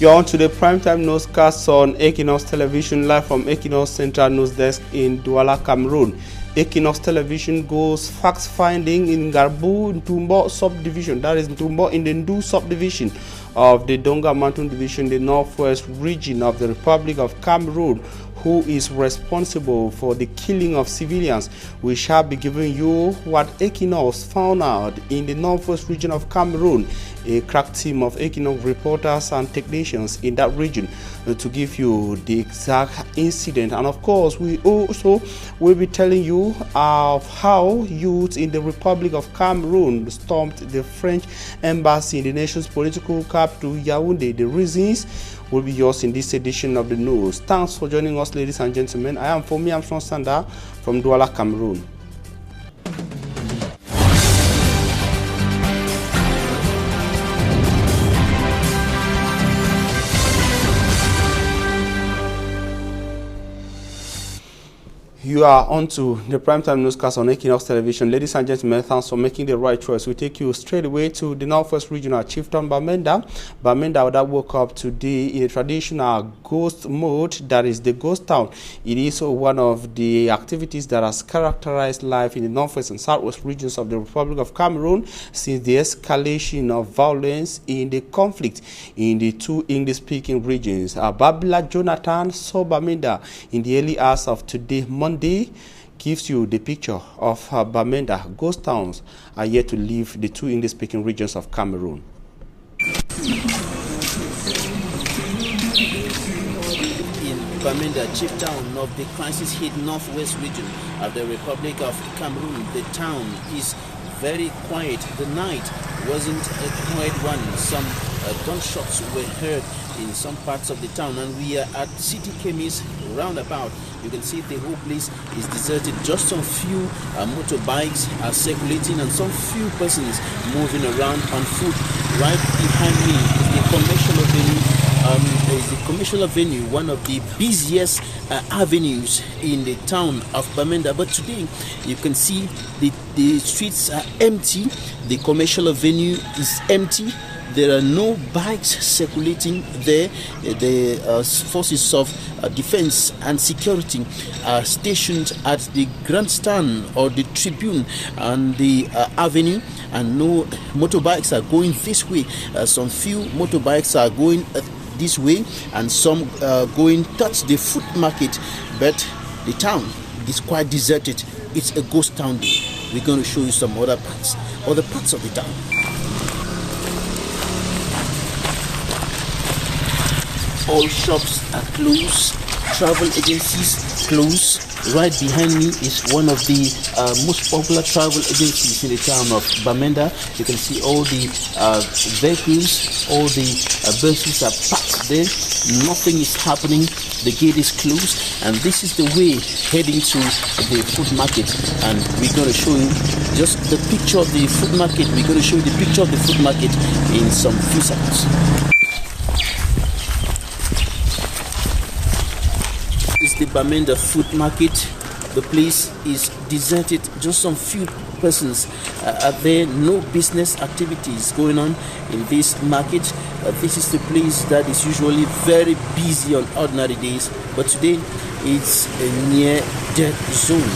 You're on to the primetime newscast on Equinoxe Television, live from Equinoxe Central News Desk in Douala, Cameroon. Equinoxe Television goes fact-finding in Garbu, Ntumbo subdivision, that is Ntumbo in the Ndu subdivision of the Donga Mountain Division, the northwest region of the Republic of Cameroon, who is responsible for the killing of civilians. We shall be giving you what Equinoxe found out in the northwest region of Cameroon. A crack team of Equinoxe reporters and technicians in that region to give you the exact incident. And of course, we also will be telling you of how youth in the Republic of Cameroon stormed the French embassy in the nation's political capital, Yaoundé. The reasons will be yours in this edition of the news. Thanks for joining us, ladies and gentlemen. I am Fomi Armstrong Sanda from Douala, Cameroon. You are on to the primetime newscast on Equinoxe Television. Ladies and gentlemen, thanks for making the right choice. We take you straight away to the northwest regional chieftain Bamenda. Bamenda that woke up today in a traditional ghost mode, that is the ghost town. It is one of the activities that has characterized life in the northwest and southwest regions of the Republic of Cameroon since the escalation of violence in the conflict in the two English-speaking regions. Babla Jonathan saw Bamenda in the early hours of today, Monday, gives you the picture of Bamenda. Ghost towns are yet to leave the two English-speaking regions of Cameroon. In Bamenda, chief town of the crisis-hit northwest region of the Republic of Cameroon, the town is very quiet. The night wasn't a quiet one. Some gunshots were heard in some parts of the town, and we are at City Chemist roundabout. You can see the whole place is deserted. Just some few motorbikes are circulating and some few persons moving around on foot. Right behind me is the Commercial Avenue, one of the busiest avenues in the town of Bamenda. But today you can see the streets are empty. The Commercial Avenue is empty. There are no bikes circulating there. The forces of defense and security are stationed at the grandstand or the tribune on the avenue, and no motorbikes are going this way. Some few motorbikes are going this way, and some going touch the food market. But the town is quite deserted. It's a ghost town day. We're going to show you some other parts of the town. All shops are closed, travel agencies closed. Right behind me is one of the most popular travel agencies in the town of Bamenda. You can see all the vehicles, all the buses are packed there. Nothing is happening. The gate is closed, and this is the way heading to the food market. And we're going to show you just the picture of the food market. We're going to show you the picture of the food market in some few seconds. The Bamenda food market. The place is deserted. Just some few persons are there. No business activities going on in this market. This is the place that is usually very busy on ordinary days, but today it's a near dead zone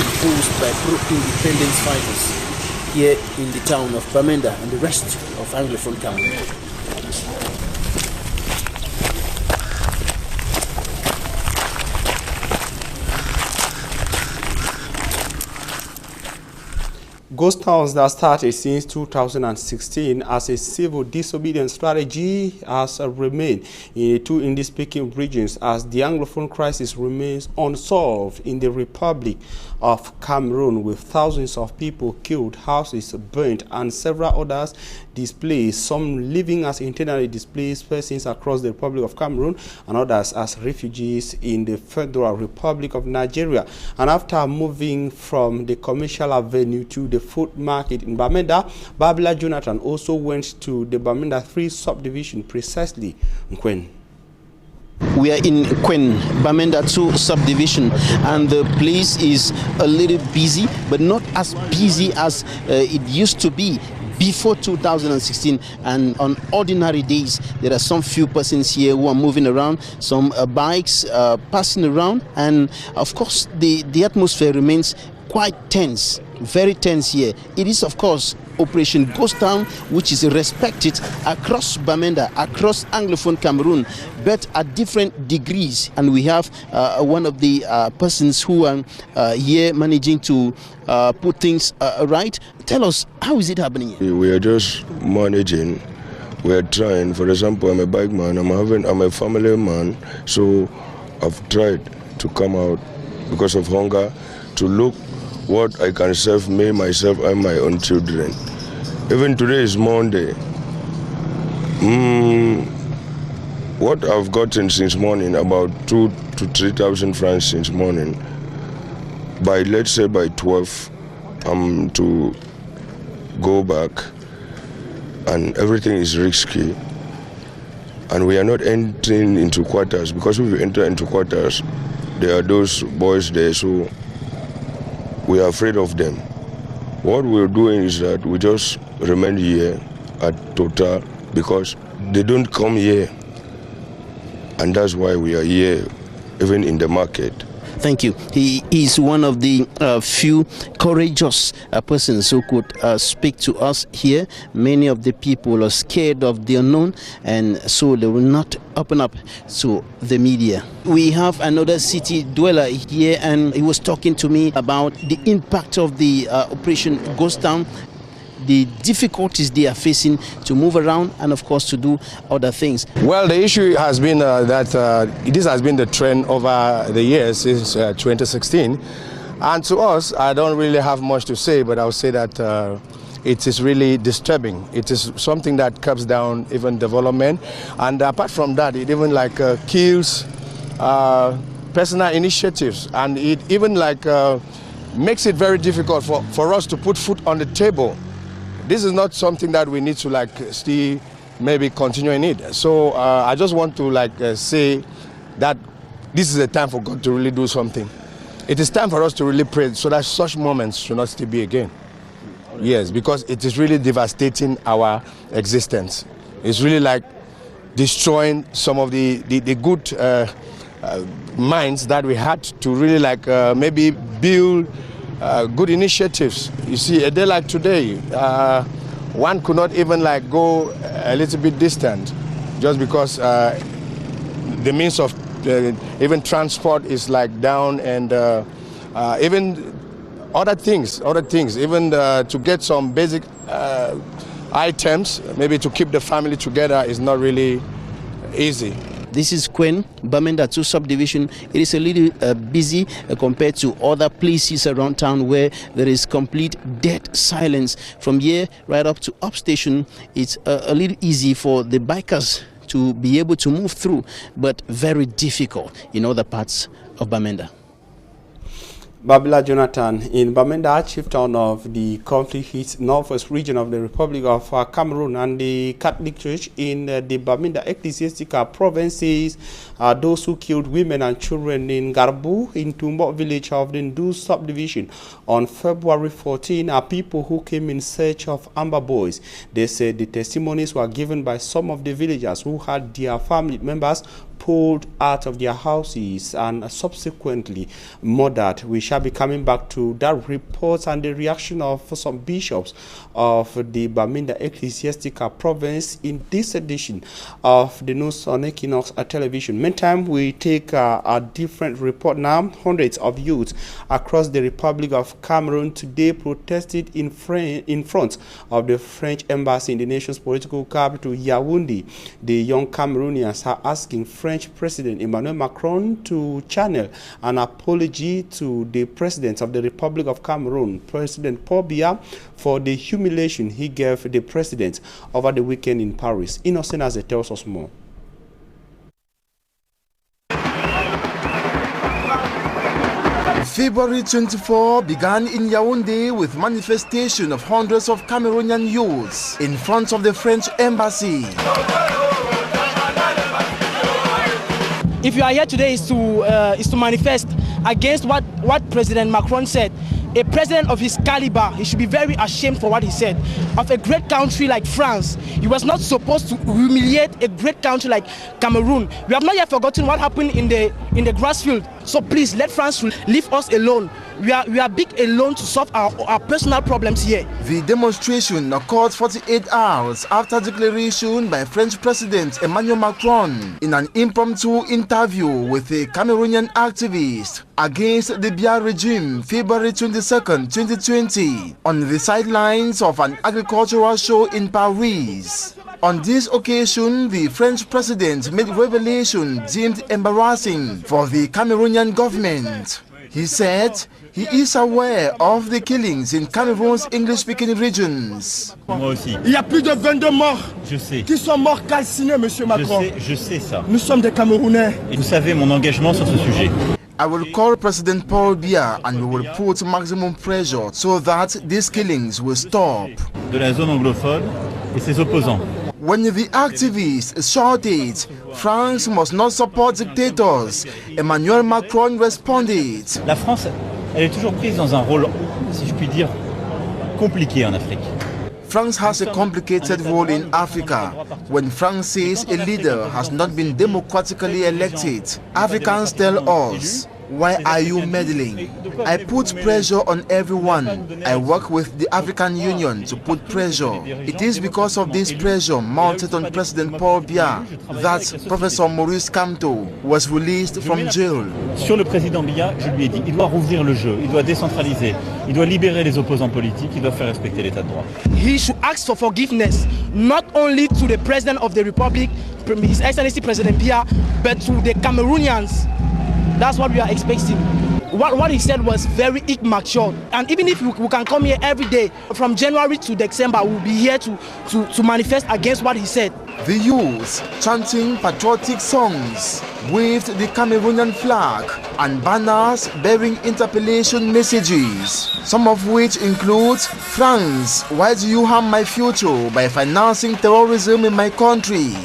imposed by pro-independence fighters here in the town of Bamenda and the rest of Anglophone Cameroon. Ghost towns that started since 2016 as a civil disobedience strategy has remained in the two English-speaking regions as the Anglophone crisis remains unsolved in the Republic of Cameroon, with thousands of people killed, houses burnt, and several others displaced, some living as internally displaced persons across the Republic of Cameroon and others as refugees in the Federal Republic of Nigeria. And after moving from the Commercial Avenue to the food market in Bamenda, Babla Jonathan also went to the Bamenda 3 subdivision, precisely Nkwen. We are in Equinoxe, Bamenda 2 subdivision, and the place is a little busy, but not as busy as it used to be. before 2016, and on ordinary days there are some few persons here who are moving around, some bikes passing around, and of course the atmosphere remains quite tense, very tense here. It is of course Operation Ghost Town, which is respected across Bamenda, across Anglophone Cameroon, but at different degrees. And we have one of the persons who are here managing to put things right. Tell us, how is it happening here? We are just managing. We are trying. For example, I'm a bike man. I'm a family man, so I've tried to come out because of hunger to look what I can serve me, myself, and my own children. Even today is Monday. What I've gotten since morning, about 2,000 to 3,000 francs since morning. By, let's say, by 12, I'm to go back, and everything is risky. And we are not entering into quarters, because if we enter into quarters, there are those boys there, so we are afraid of them. What we're doing is that we just remain here at Total because they don't come here, and that's why we are here, even in the market. Thank you. He is one of the few courageous persons who could speak to us here. Many of the people are scared of the unknown, and so they will not open up to the media. We have another city dweller here, and he was talking to me about the impact of the Operation Ghost Town, the difficulties they are facing to move around, and of course to do other things. Well, the issue has been that this has been the trend over the years since 2016, and to us, I don't really have much to say, but I'll say that it is really disturbing. It is something that cuts down even development, and apart from that, it even like kills personal initiatives, and it even like makes it very difficult for us to put food on the table. This is not something that we need to like still maybe continue in it. So I just want to like say that this is a time for God to really do something. It is time for us to really pray so that such moments should not still be again. Yes, because it is really devastating our existence. It's really like destroying some of the good minds that we had to really like maybe build good initiatives. You see, a day like today, one could not even like go a little bit distant, just because the means of even transport is like down, and even other things, even to get some basic items, maybe to keep the family together, is not really easy. This is Queen, Bamenda 2 subdivision. It is a little busy compared to other places around town where there is complete dead silence. From here right up to upstation, it's a little easy for the bikers to be able to move through, but very difficult in other parts of Bamenda. Babila Jonathan, in Bamenda, chief town of the conflict-hit northwest region of the Republic of Cameroon, and the Catholic Church in the Bamenda ecclesiastical provinces, those who killed women and children in Garbu, in Tumbo village of the Ndu subdivision on February 14, are people who came in search of Amber boys. They said the testimonies were given by some of the villagers who had their family members pulled out of their houses and subsequently murdered. We shall be coming back to that report and the reaction of some bishops of the Bamenda ecclesiastical province in this edition of the news on Equinoxe Television. Meantime, we take a different report now. Hundreds of youths across the Republic of Cameroon today protested in front of the French embassy in the nation's political capital, Yaoundé. The young Cameroonians are asking French President Emmanuel Macron to channel an apology to the President of the Republic of Cameroon, President Paul Biya, for the humiliation he gave the President over the weekend in Paris. Innocent as it tells us more. February 24 began in Yaoundé with manifestation of hundreds of Cameroonian youths in front of the French embassy. If you are here today is to manifest against what President Macron said, a president of his caliber, he should be very ashamed for what he said. Of a great country like France, he was not supposed to humiliate a great country like Cameroon. We have not yet forgotten what happened in the grass field. So please let France leave us alone. We are big alone to solve our personal problems here. The demonstration occurred 48 hours after declaration by French President Emmanuel Macron in an impromptu interview with a Cameroonian activist against the Biya regime February 22nd, 2020 on the sidelines of an agricultural show in Paris. On this occasion, the French president made revelation deemed embarrassing for the Cameroonian government. He said he is aware of the killings in Cameroon's English-speaking regions. Moi aussi. Il y a plus de 22 morts. Je sais. Qui sont morts calcinés, monsieur Macron. Je sais ça. Nous sommes des Camerounais. Et vous savez mon engagement sur ce sujet. I will call President Paul Biya and we will put maximum pressure so that these killings will stop. De la zone anglophone et ses opposants. When the activists shouted, France must not support dictators, Emmanuel Macron responded. La France, elle est toujours prise dans un rôle, si je puis dire, compliqué en Afrique. France has a complicated role in Africa. When France says a leader has not been democratically elected, Africans tell us, why are you meddling? I put pressure on everyone. I work with the African Union to put pressure. It is because of this pressure mounted on President Paul Biya that Professor Maurice Kamto was released from jail. Sur le président Biya, je lui ai dit, il doit rouvrir le jeu, il doit décentraliser, il doit libérer les opposants politiques, il doit faire respecter l'état de droit. He should ask for forgiveness, not only to the President of the Republic, His Excellency President Biya, but to the Cameroonians. That's what we are expecting. What he said was very immature. And even if we can come here every day, from January to December, we'll be here to manifest against what he said. The youth chanting patriotic songs, waved the Cameroonian flag and banners bearing interpellation messages, some of which include, France, why do you harm my future by financing terrorism in my country?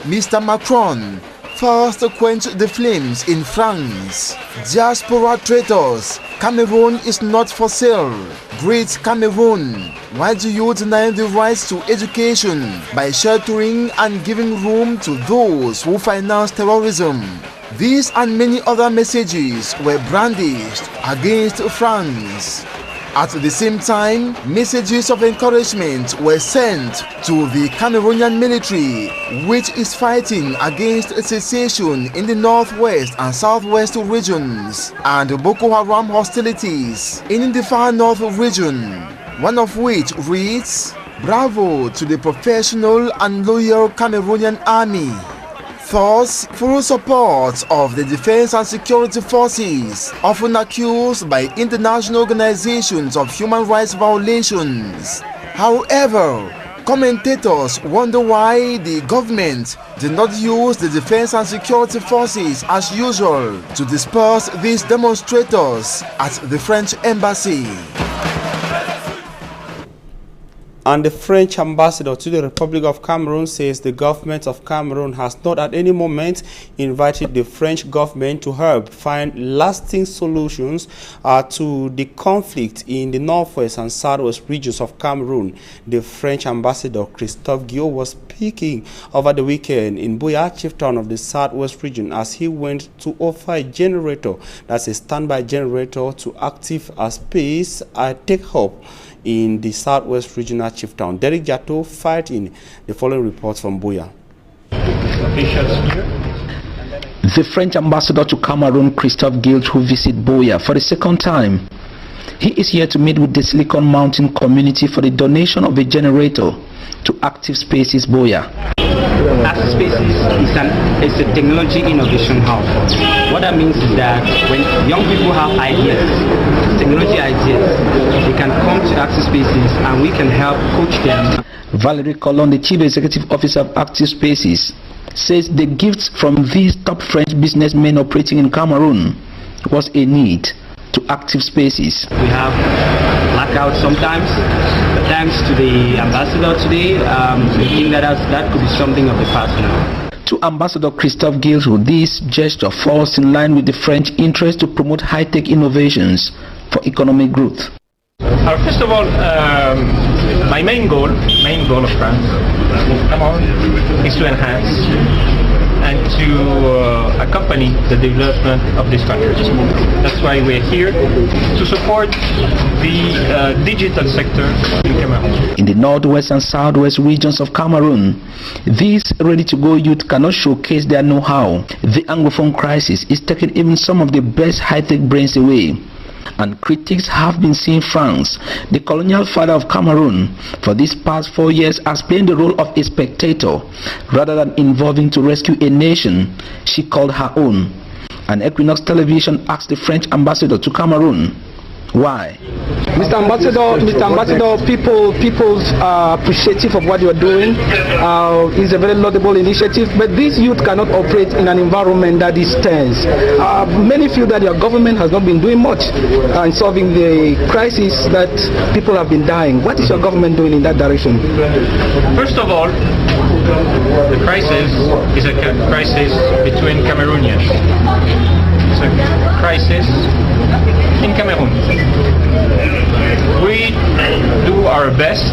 Mr. Macron, first quench the flames in France. Diaspora traitors, Cameroon is not for sale. Great Cameroon, why do you deny the rights to education by sheltering and giving room to those who finance terrorism? These and many other messages were brandished against France. At the same time, messages of encouragement were sent to the Cameroonian military, which is fighting against secession in the northwest and southwest regions, and Boko Haram hostilities in the far north region, one of which reads, "Bravo to the professional and loyal Cameroonian army." Thus, full support of the defense and security forces, often accused by international organizations of human rights violations. However, commentators wonder why the government did not use the defense and security forces as usual to disperse these demonstrators at the French embassy. And the French ambassador to the Republic of Cameroon says the government of Cameroon has not at any moment invited the French government to help find lasting solutions to the conflict in the northwest and southwest regions of Cameroon. The French ambassador Christophe Guillot was speaking over the weekend in Buya, chieftain of the southwest region, as he went to offer a generator, that's a standby generator, to active space take hope in the southwest regional chieftain. Derek Jato fighting the following reports from Buya. The French ambassador to Cameroon, Christophe Guillot, who visit Buya for the second time. He is here to meet with the Silicon Mountain community for the donation of a generator to Active Spaces Buya. Active Spaces is a technology innovation hub. What that means is that when young people have ideas, technology ideas, they can come to Active Spaces and we can help coach them. Valerie Colon, the Chief Executive Officer of Active Spaces, says the gifts from these top French businessmen operating in Cameroon was a need to Active Spaces. We have blackouts sometimes, but thanks to the ambassador today, we think that could be something of the past now. To Ambassador Christophe Guillot, this gesture falls in line with the French interest to promote high-tech innovations for economic growth. First of all, my main goal of France, is to enhance and to accompany the development of this country. That's why we're here to support the digital sector in Cameroon. In the northwest and southwest regions of Cameroon, these ready-to-go youth cannot showcase their know-how. The Anglophone crisis is taking even some of the best high-tech brains away. And critics have been seeing France, the colonial father of Cameroon, for these past 4 years as playing the role of a spectator rather than involving to rescue a nation she called her own. And Equinoxe Television asked the French ambassador to Cameroon, why? Mr. Ambassador, people are appreciative of what you are doing. It's a very laudable initiative, but these youth cannot operate in an environment that is tense. Many feel that your government has not been doing much in solving the crisis that people have been dying. What is your government doing in that direction? First of all, the crisis is a crisis between Cameroonians. It's a crisis in Cameroon. We do our best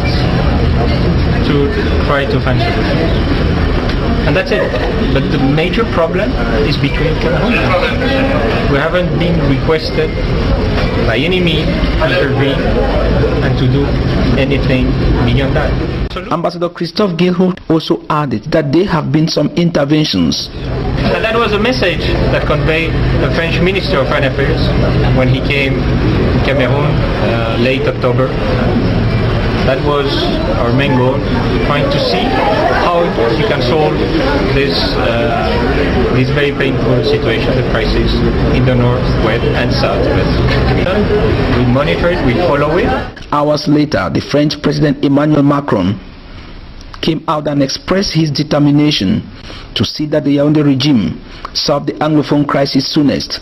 to try to find solutions. And that's it. But the major problem is between Cameroonians. We haven't been requested by any means to intervene and to do anything beyond that. Ambassador Christophe Guilhou also added that there have been some interventions. And that was a message that conveyed the French Minister of Foreign Affairs when he came to Cameroon late October. That was our main goal, trying to see how we can solve this very painful situation, the crisis in the north, west and southwest. We monitor it, we follow it. Hours later, the French President Emmanuel Macron came out and expressed his determination to see that the Yaoundé regime solve the Anglophone crisis soonest.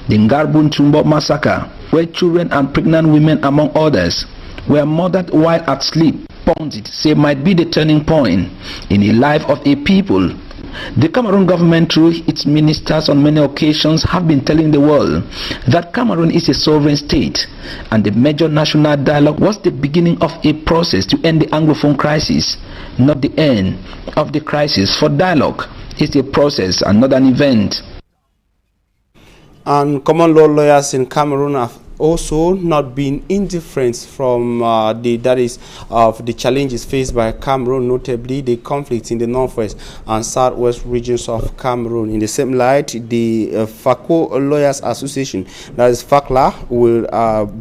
The Ngarboun-Tumbo massacre, where children and pregnant women, among others, were murdered while at sleep, pundits say might be the turning point in the life of a people. The Cameroon government, through its ministers on many occasions, have been telling the world that Cameroon is a sovereign state, and the major national dialogue was the beginning of a process to end the Anglophone crisis, not the end of the crisis. For dialogue is a process and not an event. And common law lawyers in Cameroon have also not been indifferent from the challenges faced by Cameroon, notably the conflicts in the northwest and southwest regions of Cameroon. In the same light, the FACO Lawyers Association, that is FACLA, will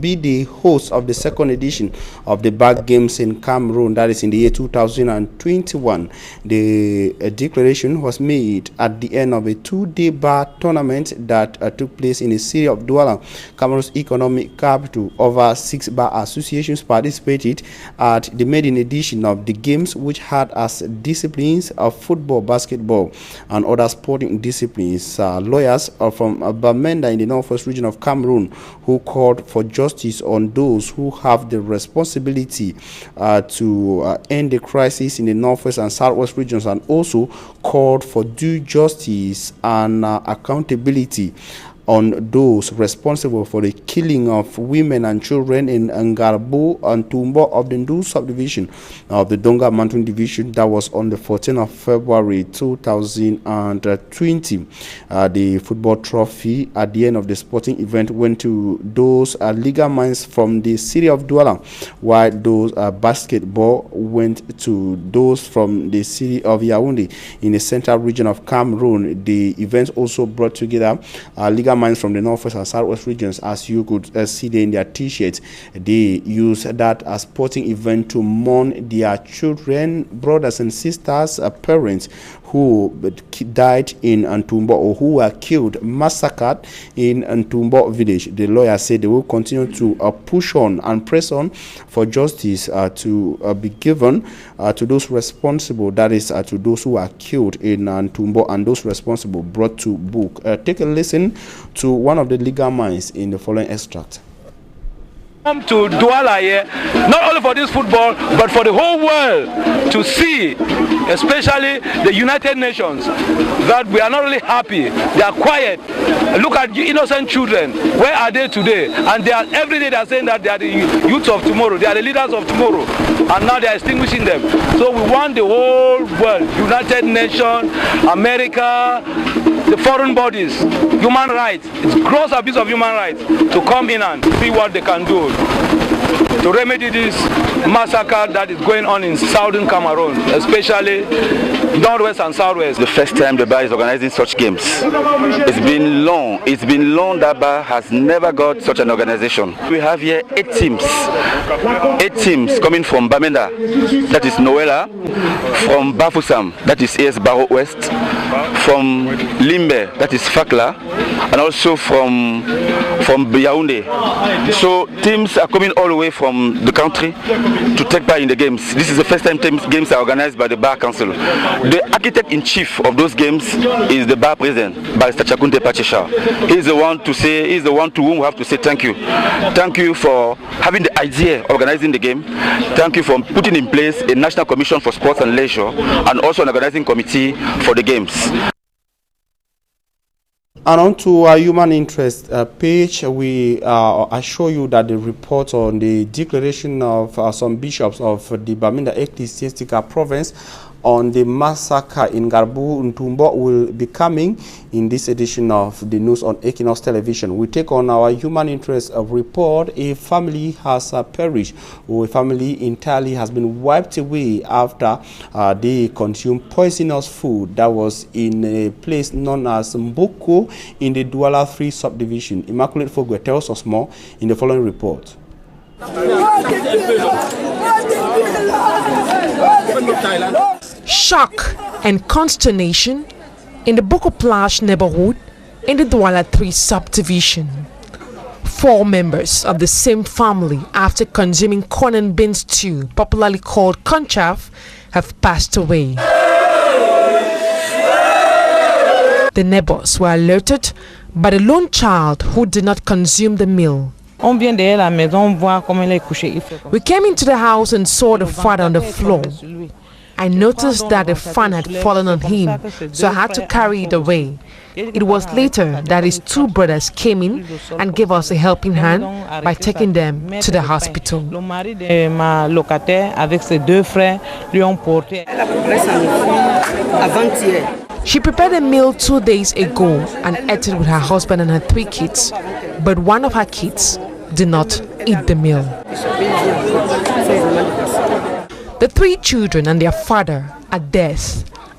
be the host of the second edition of the Bag Games in Cameroon, that is in the year 2021. The declaration was made at the end of a 2-day bar tournament that took place in the city of Douala, Cameroon's economic capital. Over 6 bar associations participated at the maiden edition of the games, which had as disciplines of football, basketball, and other sporting disciplines. Lawyers from Bamenda in the northwest region of Cameroon, who called for justice on those who have the responsibility to end the crisis in the northwest and southwest regions, and also called for due justice and accountability on those responsible for the killing of women and children in Ngarbo and Tumbo of the Ndu subdivision of the Donga Mountain Division. That was on the 14th of February 2020. The football trophy at the end of the sporting event went to those legal minds from the city of Douala, while those basketball went to those from the city of Yaoundé in the central region of Cameroon. The event also brought together legal minds from the northwest and southwest regions. As you could see there in their t-shirts, they use that as sporting event to mourn their children, brothers and sisters, parents who died in Ntumbo, or who were killed, massacred in Ntumbo village. The lawyer said they will continue to push on and press on for justice to be given to those responsible, that is to those who were killed in Ntumbo, and those responsible brought to book. Take a listen to one of the legal minds in the following extract. Come to Douala here, not only for this football, but for the whole world to see, especially the United Nations, that we are not really happy. They are quiet. Look at innocent children. Where are they today? And they are every day they are saying that they are the youth of tomorrow. They are the leaders of tomorrow. And now they are extinguishing them. So we want the whole world, United Nations, America, the foreign bodies, human rights, it's gross abuse of human rights, to come in and see what they can do to remedy this massacre that is going on in southern Cameroon, especially northwest and southwest. The first time the bar is organizing such games. It's been long. It's been long that bar has never got such an organization. We have here 8 teams. 8 teams coming from Bamenda, that is Noela, from Bafoussam, that is AS Barrow West, from Limbe, that is Fakla, and also from Yaoundé. So teams are coming all the way from the country to take part in the games. This is the first time games are organized by the Bar Council. The architect-in-chief of those games is the Bar President, Barrister Chakunte Pachesha. He's the one to whom we have to say thank you. Thank you for having the idea of organizing the game. Thank you for putting in place a National Commission for Sports and Leisure and also an organizing committee for the games. And on to our human interest page, we assure you that the report on the declaration of some bishops of the Bamenda Ecclesiastical Province on the massacre in Garbu Ntumbo will be coming in this edition of the news on Equinoxe Television. We take on our human interest report. A family has perished, or a family entirely has been wiped away after they consumed poisonous food that was in a place known as Mboko in the Douala 3 subdivision. Immaculate Fogwe tells us more in the following report. Shock and consternation in the Boko Plage neighborhood in the Douala 3 subdivision. 4 members of the same family, after consuming corn and bean stew, popularly called conchaff, have passed away. The neighbors were alerted by the lone child who did not consume the meal. We came into the house and saw the father on the floor. I noticed that the fan had fallen on him, so I had to carry it away. It was later that his 2 brothers came in and gave us a helping hand by taking them to the hospital. She prepared a meal 2 days ago and ate it with her husband and her 3 kids, but one of her kids did not eat the meal. The 3 children and their father are dead,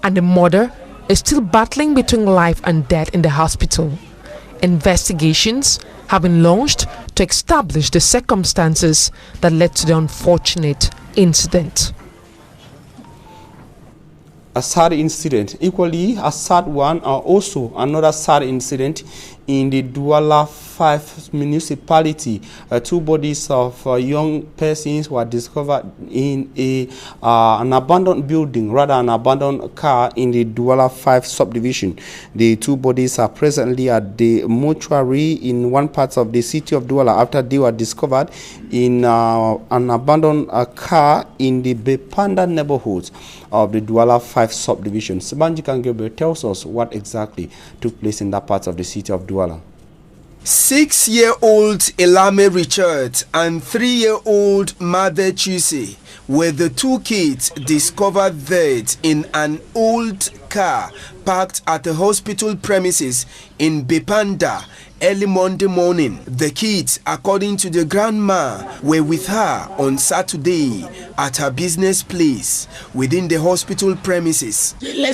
and the mother is still battling between life and death in the hospital. Investigations have been launched to establish the circumstances that led to the unfortunate incident. A sad incident, equally a sad one, also another sad incident in the Douala 5 municipality. 2 bodies of young persons were discovered in an abandoned building, rather an abandoned car in the Douala 5 subdivision. The 2 bodies are presently at the mortuary in one part of the city of Douala after they were discovered in an abandoned car in the Bepanda neighborhood of the Douala 5 subdivision. Sabanji Kangebe tells us what exactly took place in that part of the city of Douala. 6-year-old Elame Richard and 3-year-old Mother Chuse were the 2 kids discovered dead in an old car parked at the hospital premises in Bepanda early Monday morning. The kids, according to the grandma, were with her on Saturday at her business place within the hospital premises. I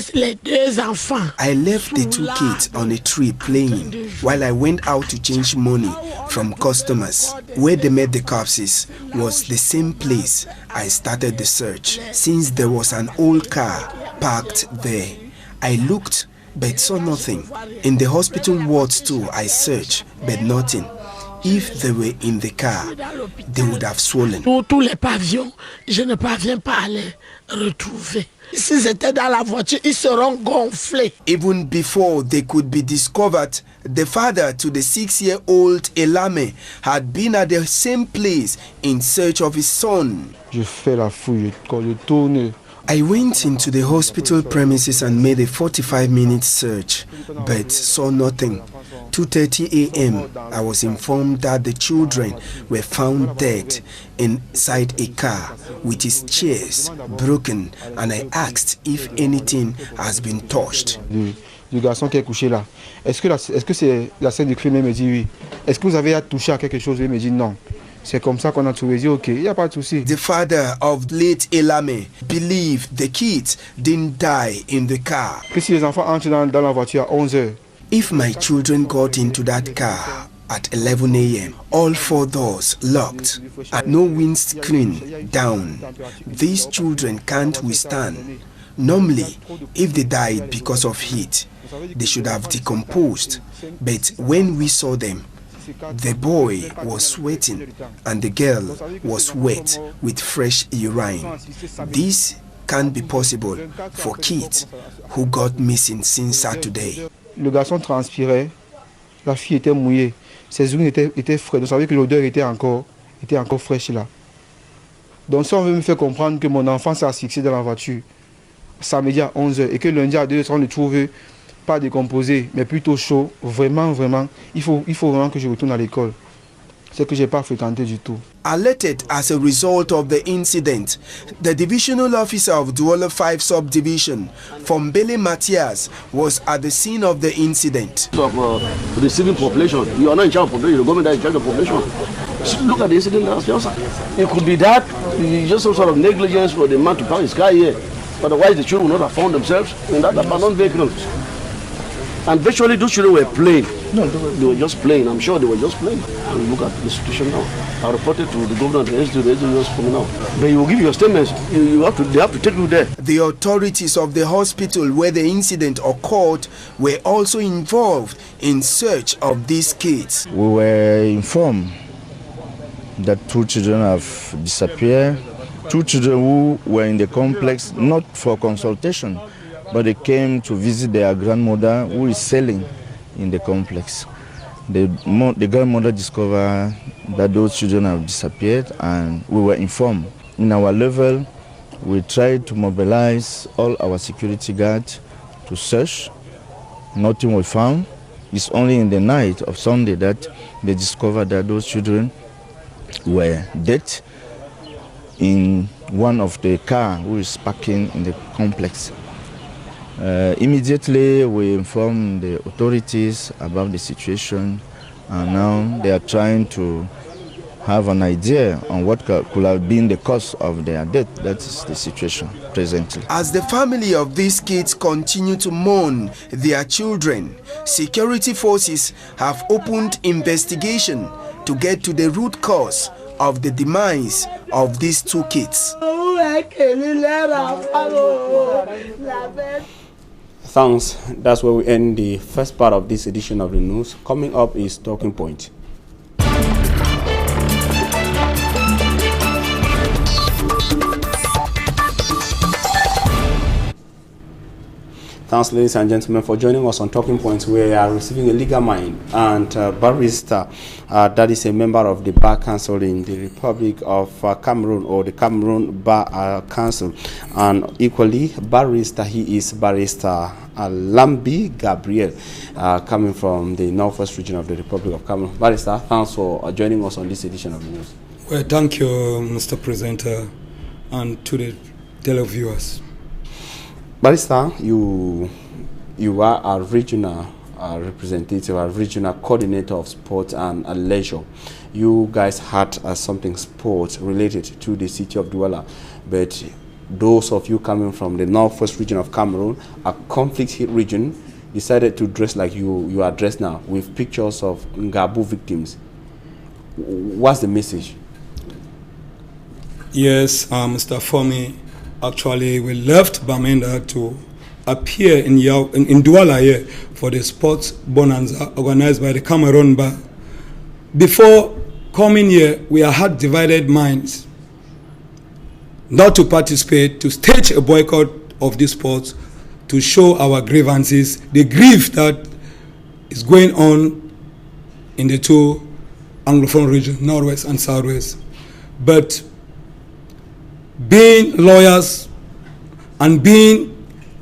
left the 2 kids on a tree playing while I went out to change money from customers. Where they met the corpses was the same place I started the search, since there was an old car parked there. I looked but saw nothing. In the hospital wards too, I searched but nothing. If they were in the car, they would have swollen. Tous les pavillons, je ne parviens pas à les retrouver. S'ils étaient dans la voiture, ils seront gonflés. Even before they could be discovered, the father to the 6-year-old Elame had been at the same place in search of his son. Je fais la fouille, quand je tourne. I went into the hospital premises and made a 45-minute search, but saw nothing. 2:30 a.m. I was informed that the children were found dead inside a car with its chairs broken, and I asked if anything has been touched. Le garçon qui est couché là, est-ce que c'est la scène du crime? Il me dit oui. Est-ce que vous avez touché à quelque chose? Il me dit non. C'est comme ça qu'on a trouvé. Ok, il n'y a pas de souci. The father of late Elame believed the kids didn't die in the car. Que si les enfants entrent dans la voiture à 11h? If my children got into that car at 11 a.m., all 4 doors locked and no windscreen down, these children can't withstand. Normally, if they died because of heat, they should have decomposed. But when we saw them, the boy was sweating and the girl was wet with fresh urine. This can't be possible for kids who got missing since Saturday. Le garçon transpirait, la fille était mouillée, ses urines étaient fraîches. Donc ça veut dire que l'odeur était encore fraîche là. Donc ça on veut me faire comprendre que mon enfant s'est asphyxié dans la voiture samedi à 11h et que lundi à 2h on le trouve pas décomposé mais plutôt chaud. Vraiment, il faut vraiment que je retourne à l'école. C'est que j'ai pas fréquenté du tout. Alerted as a result of the incident, the divisional officer of Douala 5 subdivision, Fombele Matthias, was at the scene of the incident. Of receiving population, you are not in charge of population. The government is in charge of population. So look at the incident last year. It could be that just some sort of negligence for the man to park his car here. Otherwise, the children would not have found themselves in that abandoned vehicle. And virtually those children were playing. No, they were just playing. I'm sure they were just playing. And look at the situation now. I reported to the governor, the SDU is coming out. But you will give your statements. They have to take you there. The authorities of the hospital where the incident occurred were also involved in search of these kids. We were informed that 2 children have disappeared. 2 children who were in the complex, not for consultation, but they came to visit their grandmother who is selling in the complex. The grandmother discovered that those children have disappeared and we were informed. In our level, we tried to mobilize all our security guards to search. Nothing was found. It's only in the night of Sunday that they discovered that those children were dead in one of the cars who is parking in the complex. Immediately we informed the authorities about the situation, and now they are trying to have an idea on what could have been the cause of their death. That is the situation presently. As the family of these kids continue to mourn their children, security forces have opened investigation to get to the root cause of the demise of these 2 kids. Thanks. That's where we end the first part of this edition of the news. Coming up is Talking Point. Thanks, ladies and gentlemen, for joining us on Talking Points. We are receiving a legal mind and barrister that is a member of the Bar Council in the Republic of Cameroon, or the Cameroon Bar Council, and equally barrister. He is Barrister Lambi Gabriel, coming from the Northwest region of the Republic of Cameroon. Barrister, thanks for joining us on this edition of the news. Well, thank you, Mr. Presenter, and to the televiewers. Barrister, you are a regional representative, a regional coordinator of sport and leisure. You guys had something sport related to the city of Douala, but those of you coming from the Northwest region of Cameroon, a conflict-hit region, decided to dress like you are dressed now, with pictures of Ngabu victims. What's the message? Yes, Mr. Fomi. Actually, we left Bamenda to appear in Douala here for the sports bonanza organized by the Cameroon Bar before coming here, we had divided minds not to participate, to stage a boycott of this sport, to show our grievances, the grief that is going on in the two Anglophone regions, Northwest and Southwest. But being lawyers and being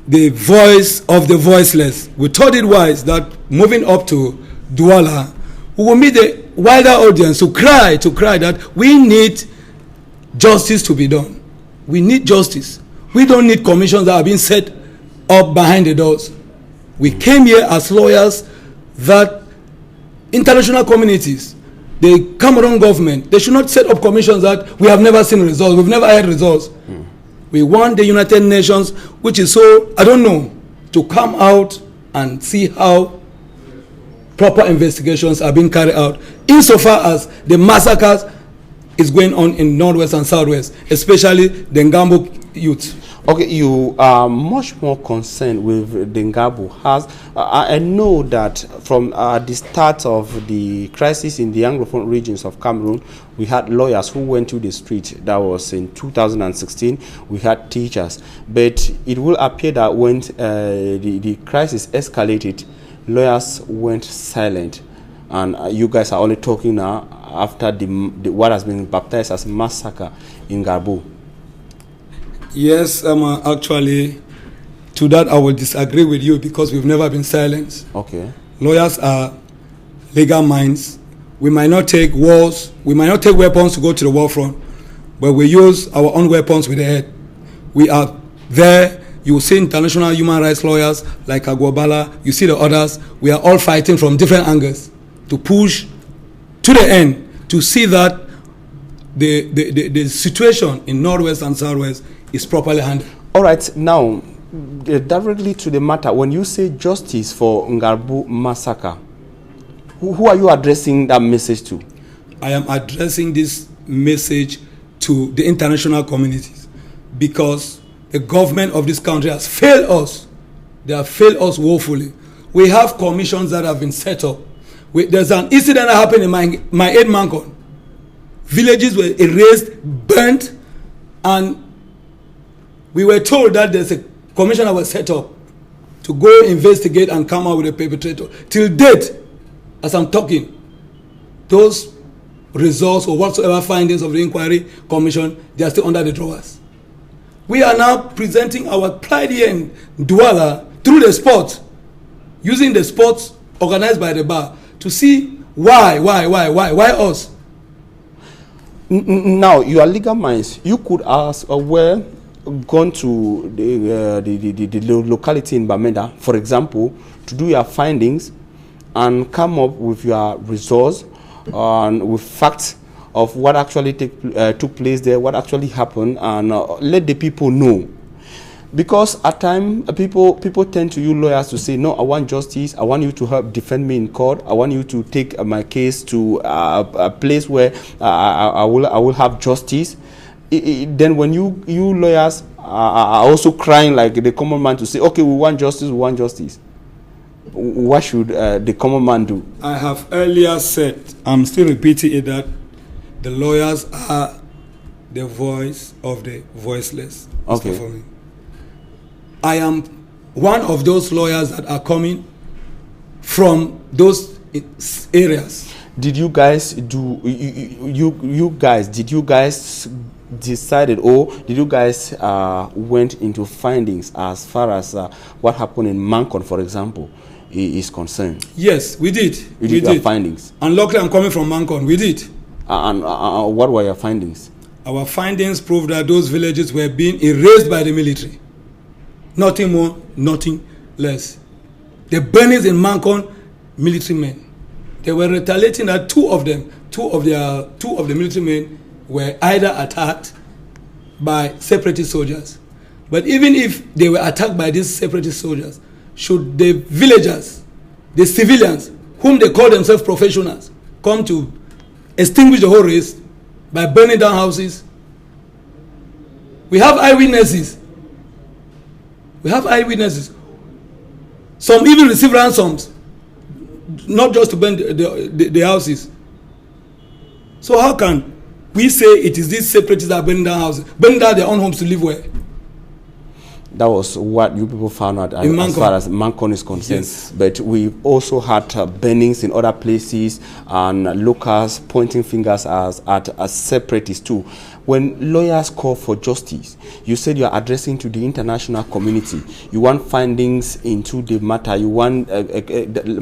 the voice of the voiceless, we thought it wise that moving up to Douala, we will meet the wider audience to cry that we need justice to be done. We need justice. We don't need commissions that are being set up behind the doors. We came here as lawyers that international communities, the Cameroon government, they should not set up commissions that we have never seen results, we've never had results. We want the United Nations, which is so, I don't know, to come out and see how proper investigations are being carried out, insofar as the massacres is going on in Northwest and Southwest, especially the Ngambo youth. Okay, you are much more concerned with the Ngambo. I know that from the start of the crisis in the Anglophone regions of Cameroon, we had lawyers who went to the street. That was in 2016. We had teachers. But it will appear that when the crisis escalated, lawyers went silent. And you guys are only talking now after what has been baptized as massacre in Ngambo. Yes, actually, to that I will disagree with you because we've never been silenced. Okay. Lawyers are legal minds. We might not take wars, we might not take weapons to go to the war front, but we use our own weapons with the head. We are there. You will see international human rights lawyers like Agwabala, you see the others. We are all fighting from different angles to push to the end to see that the situation in Northwest and Southwest is properly handled. All right, now, directly to the matter, when you say justice for Ngambo massacre, who are you addressing that message to? I am addressing this message to the international communities because the government of this country has failed us. They have failed us woefully. We have commissions that have been set up. There's an incident that happened in my aid Mancon. Villages were erased, burnt, and we were told that there's a commission that was set up to go investigate and come out with a perpetrator. Till date, as I'm talking, those results or whatsoever findings of the inquiry commission, they are still under the drawers. We are now presenting our pride here in Douala through the sports, using the sports organized by the bar to see why us. Now, you are legal minds. You could ask where gone to the locality in Bamenda, for example, to do your findings and come up with your results and with facts of what actually took place there, what actually happened, and let the people know. Because at times people tend to use lawyers to say, no, I want justice, I want you to help defend me in court, I want you to take my case to a place where I will have justice. Then when you lawyers are also crying like the common man to say, okay, we want justice, what should the common man do? I have earlier said, I'm still repeating it, that the lawyers are the voice of the voiceless. Okay. For me. I am one of those lawyers that are coming from those areas. Did you guys do did you guys decided, or did you guys went into findings as far as what happened in Mancon, for example, is concerned? Yes, we did. We did findings. And luckily I'm coming from Mancon. We did. And what were your findings? Our findings proved that those villages were being erased by the military. Nothing more, nothing less. The burnings in Mancon, military men. They were retaliating that two of the military men were either attacked by separatist soldiers. But even if they were attacked by these separatist soldiers, should the villagers, the civilians, whom they call themselves professionals, come to extinguish the whole race by burning down houses? We have eyewitnesses. Some even receive ransoms, not just to burn the houses. So how can we say it is these separatists that are burning down houses, burning down their own homes to live where? That was what you people found out as far as Mancon is concerned. Yes. But we've also had burnings in other places and locals pointing fingers at separatists too. When lawyers call for justice, you said you are addressing to the international community. You want findings into the matter. You want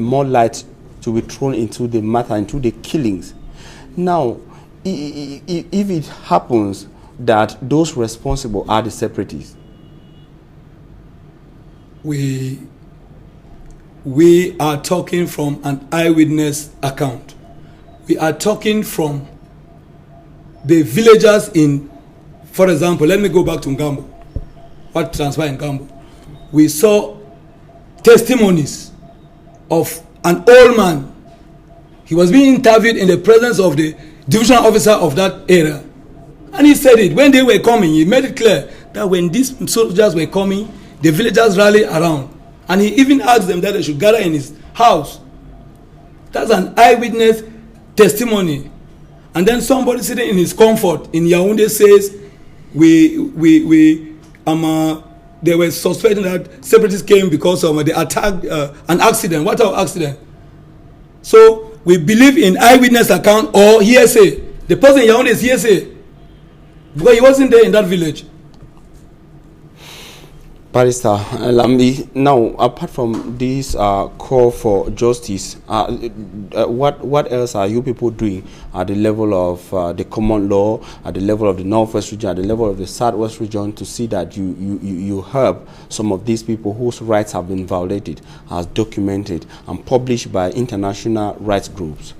more light to be thrown into the matter, into the killings. Now, if it happens that those responsible are the separatists, we are talking from an eyewitness account. We are talking from the villagers in, for example, let me go back to Ngambo. What transpired in Ngambo? We saw testimonies of an old man. He was being interviewed in the presence of the division officer of that area. And he said it. When they were coming, he made it clear that when these soldiers were coming, the villagers rallied around. And he even asked them that they should gather in his house. That's an eyewitness testimony. And then somebody sitting in his comfort in Yaoundé says, they were suspecting that separatists came because of the attack, an accident. What type of accident? So we believe in eyewitness account or hearsay. The person in Yaoundé is hearsay because he wasn't there in that village. Barrister Lambi, now apart from this call for justice, what else are you people doing at the level of the common law, at the level of the Northwest region, at the level of the Southwest region to see that you help some of these people whose rights have been violated as documented and published by international rights groups?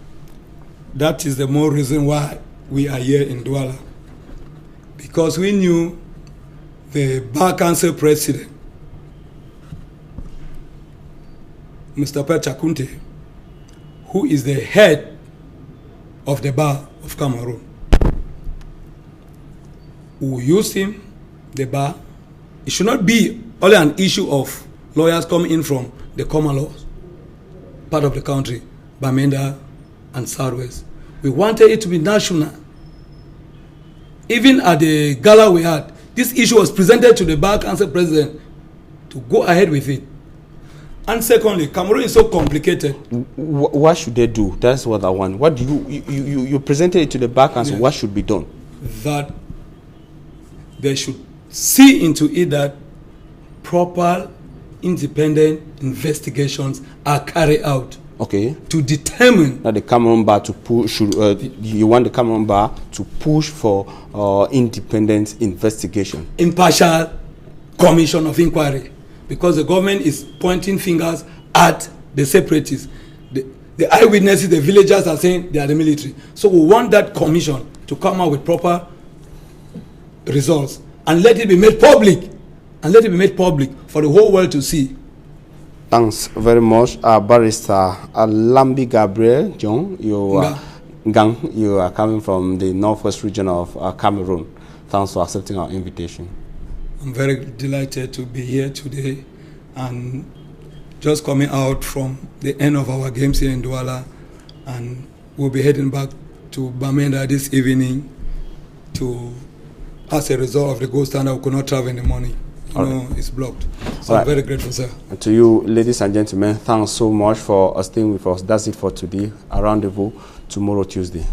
That is the more reason why we are here in Douala. Because we knew the Bar Council president, Mr. Per Chakunte, who is the head of the Bar of Cameroon, who used him, the bar. It should not be only an issue of lawyers coming in from the common laws, part of the country, Bamenda and Southwest. We wanted it to be national. Even at the gala we had, this issue was presented to the Bar Council president to go ahead with it. And secondly, Cameroon is so complicated. What should they do? That's what I want. What do you presented it to the Bar Council? Yes. What should be done? That they should see into it that proper independent investigations are carried out. Okay. To determine that the Cameroon Bar to push, you want the Cameroon Bar to push for independent investigation, impartial commission of inquiry, because the government is pointing fingers at the separatists. The eyewitnesses, the villagers are saying they are the military. So we want that commission to come out with proper results and let it be made public, for the whole world to see. Thanks very much, Barrister Lambi Gabriel John. You are coming from the Northwest region of Cameroon. Thanks for accepting our invitation. I'm very delighted to be here today and just coming out from the end of our games here in Douala, and we'll be heading back to Bamenda this evening as a result of the gold standard. We could not travel in the morning. It's blocked. So I'm very grateful, sir. And to you, ladies and gentlemen, thanks so much for staying with us. That's it for today. A rendezvous tomorrow, Tuesday.